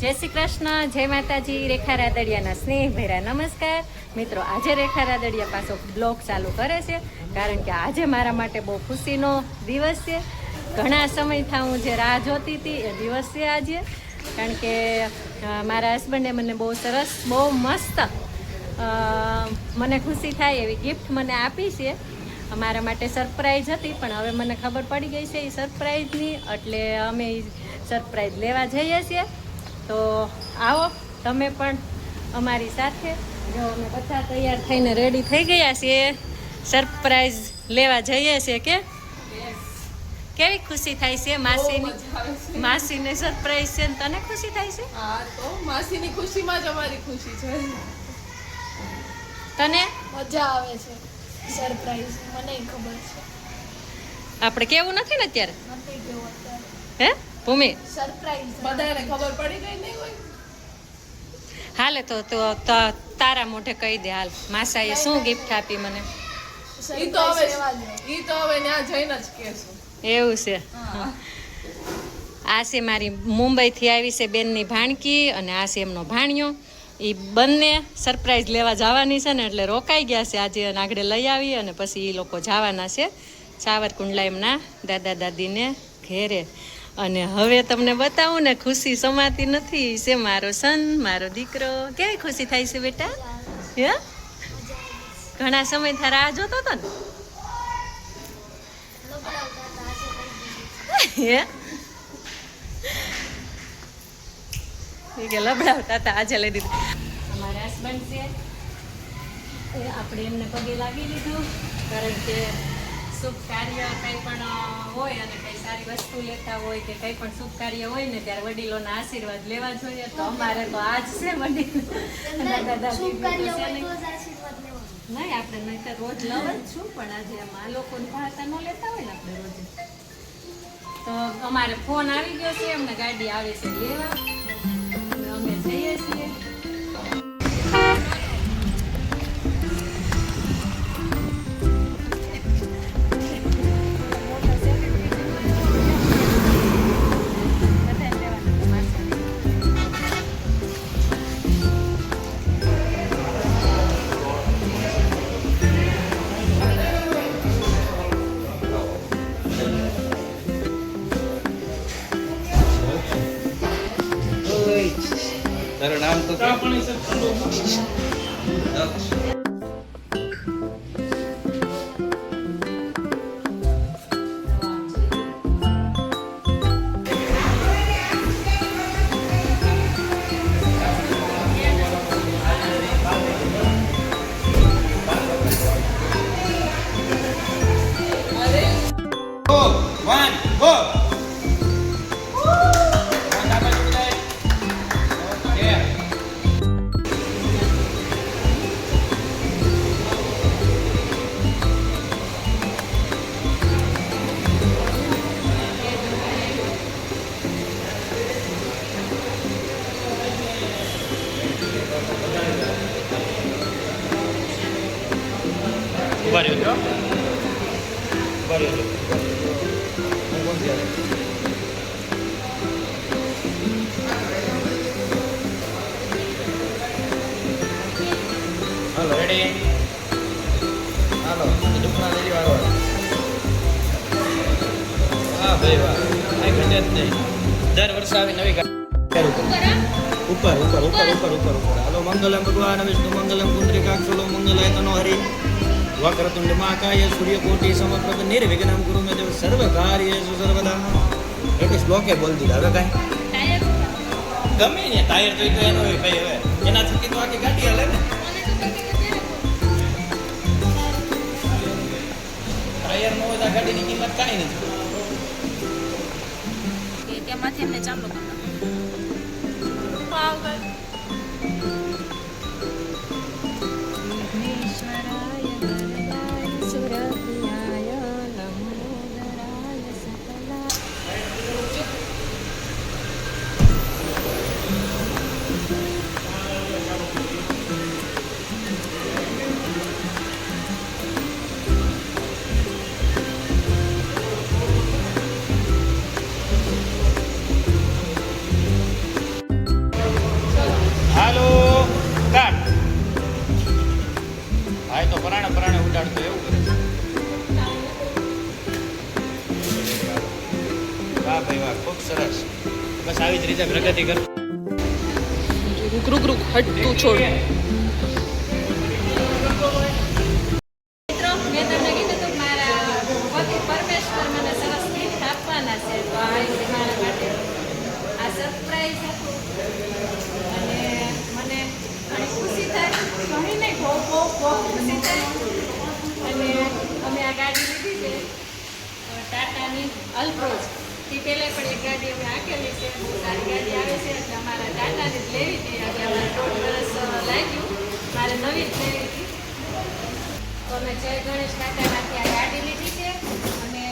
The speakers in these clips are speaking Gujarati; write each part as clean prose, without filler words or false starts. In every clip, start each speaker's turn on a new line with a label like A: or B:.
A: જય શ્રી કૃષ્ણ, જય માતાજી. રેખા રાદડિયાના સ્નેહ ભેરા નમસ્કાર મિત્રો. આજે રેખા રાદડિયા પાછો બ્લોગ ચાલુ કરે છે, કારણ કે આજે મારા માટે બહુ ખુશીનો દિવસ છે. ઘણા સમયથી હું જે રાહ જોતી હતી એ દિવસ છે આજે, કારણ કે મારા હસબન્ડે મને બહુ સરસ, બહુ મસ્ત મને ખુશી થાય એવી ગિફ્ટ મને આપી છે. મારા માટે સરપ્રાઈઝ હતી, પણ હવે મને ખબર પડી ગઈ છે એ સરપ્રાઈઝની, એટલે અમે સરપ્રાઈઝ લેવા જઈએ છીએ. તો આવો તમે પણ અમારી સાથે. જો અમે બધા તૈયાર થઈને રેડી થઈ ગયા છીએ, સરપ્રાઈઝ લેવા જઈએ છીએ. કે કેવી ખુશી થાય છે માસીને સરપ્રાઈઝ છે ને તને ખુશી થાય છે?
B: હા, તો માસીની ખુશીમાં જ અમારી ખુશી છે.
A: તને
B: મજા આવે છે સરપ્રાઈઝ, મને ખબર છે.
A: આપણે કેવું નથી ને અત્યારે?
B: નથી કેવું અત્યારે.
A: હે ભૂમિ?
B: સરપ્રાઈઝ બધાને ખબર પડી ગઈ નહીં હોય.
A: હાલે તો તારા મોઢે કહી દે. હાલ, માસાએ શું ગિફ્ટ આપી મને?
B: ઈ તો હવે ત્યાં જઈને જ કહેશું.
A: એવું છે. આ છે મારી મુંબઈથી આવી છે બેનની ભાણકી, અને આ છે એમનો ભાણિયો. એ બંને સરપ્રાઈઝ લેવા જવાની છે ને, એટલે રોકાઈ ગયા છે આજે. આગળ લઈ આવી અને પછી એ લોકો જવાના છે સાવરકુંડલા એમના દાદા દાદીને ઘેરે. અને હવે તમને બતાવું ને, ખુશી સમાતી નથી. છે મારો સન, મારો દીકરો. કેવી ખુશી થાય છે બેટા? હે, ઘણા સમય થી રાહ જોતો હતો ને. કે લબડાવતા હતા, આજે લઈ દીધું. અમારા હસબન્ડ છે, આપણે એમને પગે લાગી લીધું, કારણ કે શુભ કાર્ય કંઈ પણ હોય અને કંઈ સારી વસ્તુ લેતા હોય કે કંઈ પણ શુભ કાર્ય હોય ને, ત્યારે વડીલોના આશીર્વાદ લેવા જોઈએ. તો અમારે તો આજ છે વડીલ દાદા દાદી નહીં, આપણે નહીં તો રોજ લવ જ છું, પણ આજે આ લોકોની ભાષા ન લેતા હોય ને આપણે રોજ. તો અમારે ફોન આવી ગયો છે, અમને ગાડી આવે છે લેવા, અમે જઈએ છીએ.
C: તારું નામ તો કે? હાલો રેડી, હાલો દુખના લઈ વાળો. હા ભાઈ વાહ, આ ઘટે જ નહીં. દર વર્ષે આવી નવી ગાડી ઉપર ઉપર ઉપર ઉપર ઉપર ઉપર. હાલો મંગલમ ભગવાન વિષ્ણુ મંગલમ પુંડરીકાક્ષલો મંગલાય તનો હરિ વક્રતુંડ મહાકાય સૂર્યકોટિ સમપ્રભ નિર્વિઘ્નમ કુરુ મે દેવ સર્વ કાર્યેષુ સર્વદા. એક શ્લોકે બોલ દીધા. હવે કાંઈ ગમે ને ટાયર જોઈ તો એનો હોય ભાઈ. હવે એના થકી તો આખી ગાડી હાલે ને. ટાયર ન હોય તો ગાડીની કિંમત કાંઈ નથી.
B: ત્યાંમાંથી એમને ચાંપલો કરી
C: રીતે પ્રગતિ કર.
B: રૂક રૂક રૂક હટ તું છોડ.
A: મિત્રો મેં તમને કીધું હતું મારા પતિ પરમેશ્વર મને સરસ ગિફ્ટ આપવાના છે તો આ રીતે મારા માટે આ સરપ્રાઈઝ હતું અને મને ઘણી ખુશી થાય ઘણી નહીં બહુ બહુ બહુ ખુશી થાય અને અમે આ ગાડી લીધી છે ટાટાની અલ્ટ્રોઝ તે પહેલાં પણ એક ગાડી અમે આંકેલી છે બહુ સારી ગાડી આવે છે એટલે અમારા ટાટાની જ લેવી હતી એટલે અમારે 1.5 વર્ષ લાગ્યું મારે નવી જ લેવી હતી તો અમે જય ગણેશ ટાટામાંથી આ ગાડી લીધી છે અને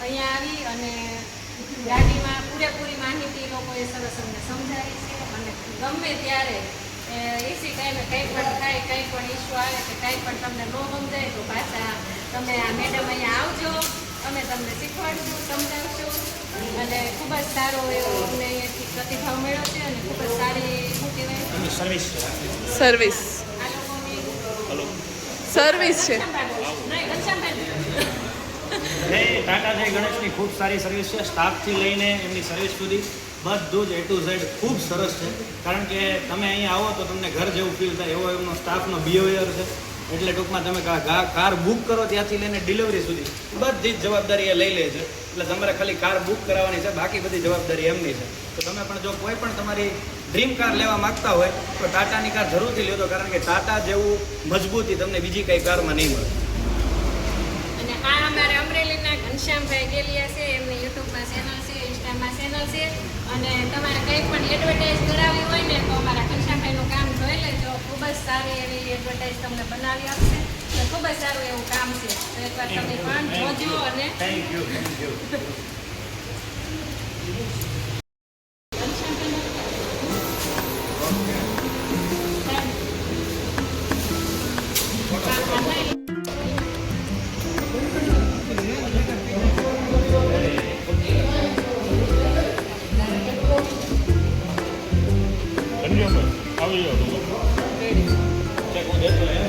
A: અહીંયા આવી અને ગાડીમાં પૂરેપૂરી માહિતી એ લોકોએ સરસ અમને સમજાવી છે અને ગમે ત્યારે એસી ટાઈમે કંઈ પણ થાય કંઈ પણ ઇસ્યુ આવે કે કંઈ પણ તમને ન સમજાય તો પાછા તમે આ મેડમ અહીંયા આવજો અમે તમને શીખવાડશું સમજાવશું અને ખૂબ જ સારો એવો અમને અહીંયાથી પ્રતિભાવ મળ્યો છે અને ખૂબ જ સારી શું કહેવાય
C: સર્વિસ.
B: સર્વિસ
A: આ લોકોની
B: સર્વિસ છે.
A: નહીં ઘનશ્યામભાઈ
C: ટાટા જય ગણેશની ખૂબ સારી સર્વિસ છે. સ્ટાફથી લઈને એમની સર્વિસ સુધી બધું જ A to Z ખૂબ સરસ છે. કારણ કે તમે અહીંયા આવો તો તમને ઘર જેવું ફીલ થાય એવો એમનો સ્ટાફનો બિહેવિયર છે. એટલે ટૂંકમાં તમે કાર બુક કરો ત્યાંથી લઈને ડિલિવરી સુધી બધી જ જવાબદારી એ લઈ લે છે. એટલે તમારે ખાલી કાર બુક કરાવવાની છે, બાકી બધી જવાબદારી એમની છે. તો તમે પણ જો કોઈ પણ તમારી ડ્રીમ કાર લેવા માંગતા હોય તો ટાટાની કાર જરૂરથી લેજો, કારણ કે ટાટા જેવું મજબૂતી તમને બીજી કઈ કારમાં નહીં મળે.
A: અને આ અમારે અમરેલીના ઘનશ્યામભાઈ ગેલિયા છે, એમની યુટ્યુબમાં ચેનલ છે, ઇન્સ્ટામાં ચેનલ છે અને તમારે કંઈ પણ એડવર્ટાઇઝ કરાવવી હોય ને તો અમારા ઘનશ્યામભાઈનું કામ જોઈ લેજો. ખૂબ જ સારી એવી એડવર્ટાઇઝ તમને બનાવી આપશે અને ખૂબ જ સારું એવું કામ છે. તો એકવાર તમે પણ જોજો અને
C: થેન્ક યુ.
D: આવી જાઓ
C: ચેક હું દેતો એમ.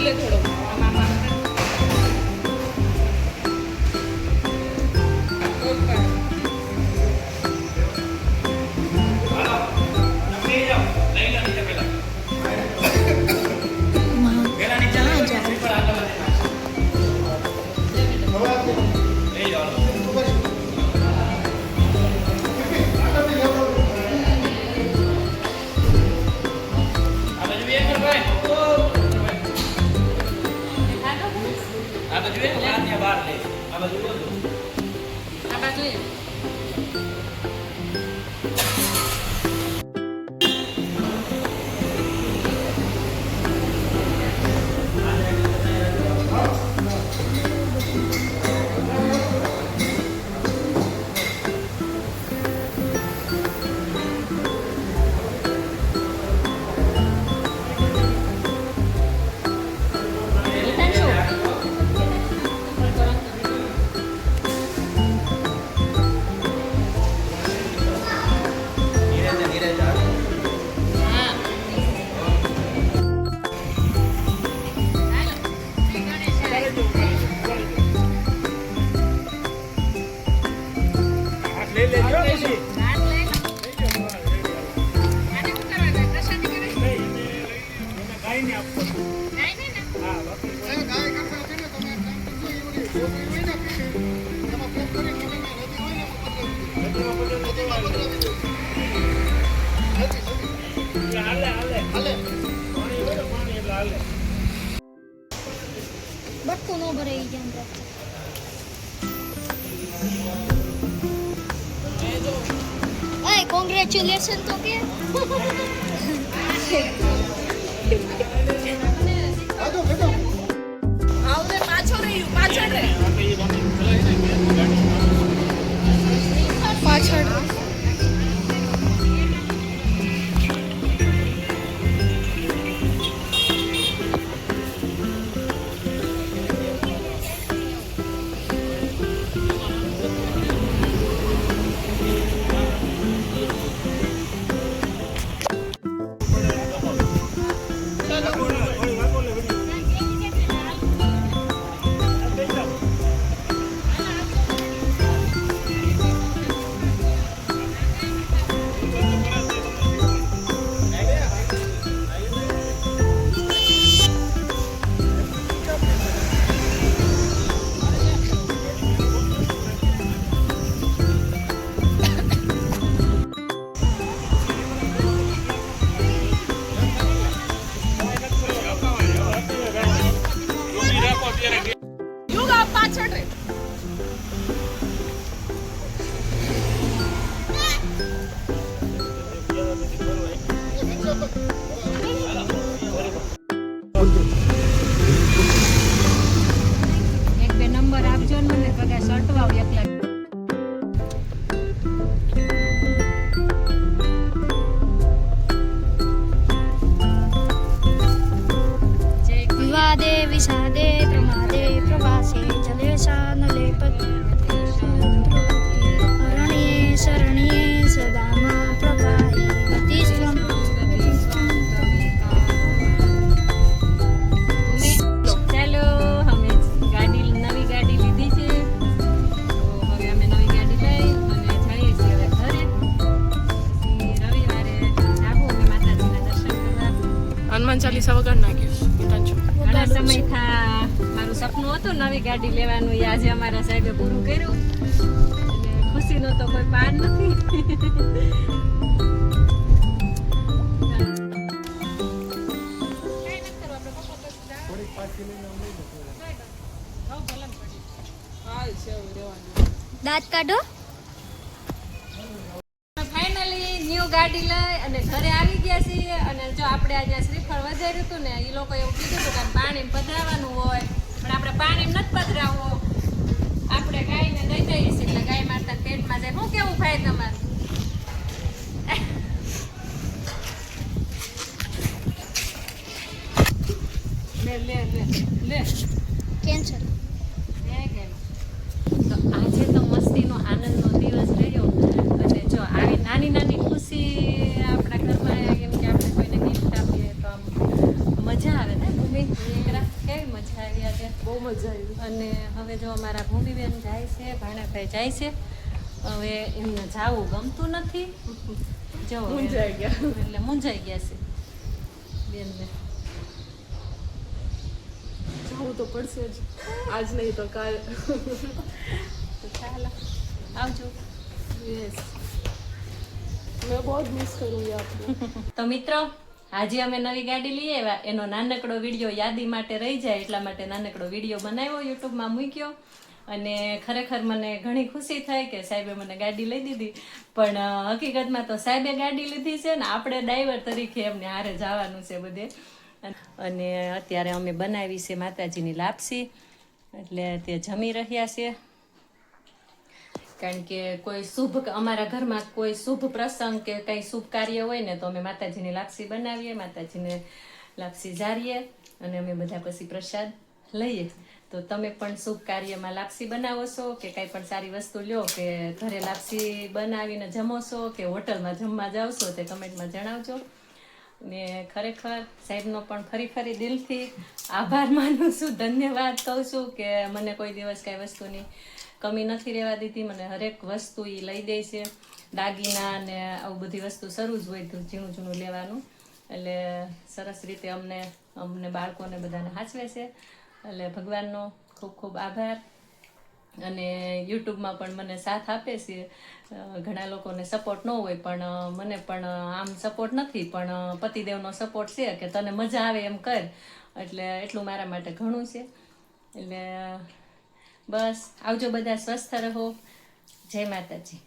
B: લે થોડો
A: આ બાજુ
E: બટકું ન ભરાઈ જાય અંદર. કોંગ્રેચ્યુલેશન તો કે
B: આવને પાછળ રહ્યું પાછળ રહે પાછળ
A: જાઓ એકલા.
E: વિવાદે વિષાદે પ્રમાદે પ્રવાસે જલેશા નલે અરણ્યે શરણ્યે સદામાં પ્રવાહી ગતિસ્ત્વમ
A: ચાલો અમે નવી ગાડી લીધી છે, તો હવે અમે નવી ગાડી લઈ અને જઈએ છીએ હવે ઘરે. પછી રવિવારે જાવું અમે માતાજીના દર્શન કરવા.
B: હનુમાન ચાલીસા વગર નાખ્યું
A: ઘણા સમયથી મારું સપનું હતું નવી ગાડી લેવાનું, એ આજે અમારા સાહેબે પૂરું કર્યું અને ખુશીનો તો કોઈ પાર નથી.
E: દાંત કાઢો.
A: ફાઇનલી ન્યુ ગાડી લઈ અને ઘરે આવી ગયા છીએ. અને જો આપણે અહીંયા શ્રીફળ વધાર્યું હતું ને, એ લોકો એવું કીધું હતું કે પાણી પધરાવવાનું હોય, પણ આપણે પાણી નથી પધરાવવું, આપણે ગાયને દઈ દઈએ છીએ એટલે ગાય માતા પેટમાં જાય. શું કેવું ભાઈ તમારું? લે લે લે લે
E: કેન્સર.
A: તો આજે તો મસ્તીનો આનંદનો દિવસ રહ્યો. અને જો આવી નાની નાની ખુશી આપણા ઘરમાં એમ કે આપણે કોઈને ગિફ્ટ આપીએ તો આમ મજા આવે ને. ભૂમિ દીકરા કેવી મજા આવી આજે?
B: બહુ મજા આવી.
A: અને હવે જો અમારા ભૂમિબેન જાય છે, ભાણાભાઈ જાય છે. હવે એમને જાવું ગમતું નથી. જો
B: મૂંઝાઈ ગયા.
A: એટલે મૂંઝાઈ ગયા છે બેનને.
B: જવું તો પડશે જ, આજ નહીં તો કાલ.
A: તો ચાલો આવજો.
B: યસ, મેં બહુ મિસ કरूंगी आपको.
A: તો મિત્રો, આજે અમે નવી ગાડી લઈ આવ્યા, એનો નાનકડો વિડીયો યાદી માટે રહી જાય એટલા માટે નાનકડો વિડીયો બનાવ્યો, યુટ્યુબમાં મૂક્યો. અને ખરેખર મને ઘણી ખુશી થઈ કે સાહેબે મને ગાડી લઈ દીધી. પણ હકીકતમાં તો સાહેબે ગાડી લીધી છે ને આપણે ડ્રાઈવર તરીકે એમને હારે જવાનું છે બધે. અને અત્યારે અમે બનાવી છે માતાજીની લાપસી, એટલે તે જમી રહ્યા છે. કારણ કે કોઈ શુભ અમારા ઘરમાં કોઈ શુભ પ્રસંગ કે કંઈ શુભ કાર્ય હોય ને તો અમે માતાજીની લાપસી બનાવીએ, માતાજીને લાપસી જારીએ અને અમે બધા પછી પ્રસાદ લઈએ. તો તમે પણ શુભ કાર્યમાં લાપસી બનાવો છો કે કંઈ પણ સારી વસ્તુ લ્યો કે ઘરે લાપસી બનાવીને જમો છો કે હોટલમાં જમવા જાઓ છો તે કમેન્ટમાં જણાવજો. ને ખરેખર સાહેબનો પણ ફરી દિલથી આભાર માનું છું, ધન્યવાદ કહું છું કે મને કોઈ દિવસ કાંઈ વસ્તુની કમી નથી રહેવા દીધી. મને હરેક વસ્તુ એ લઈ દે છે, દાગીના ને આવું બધી વસ્તુ શરૂ જ હોય તો ઝીણું લેવાનું. એટલે સરસ રીતે અમને બાળકોને બધાને સાચવે છે. એટલે ભગવાનનો ખૂબ ખૂબ આભાર. અને યુટ્યુબમાં પણ મને સાથ આપે છે. ઘણા લોકોને સપોર્ટ ન હોય પણ મને પણ આમ સપોર્ટ નથી, પણ પતિદેવનો સપોર્ટ છે કે તને મજા આવે એમ કર, એટલે એટલું મારા માટે ઘણું છે. એટલે બસ આવજો બધા, સ્વસ્થ રહો. જય માતાજી.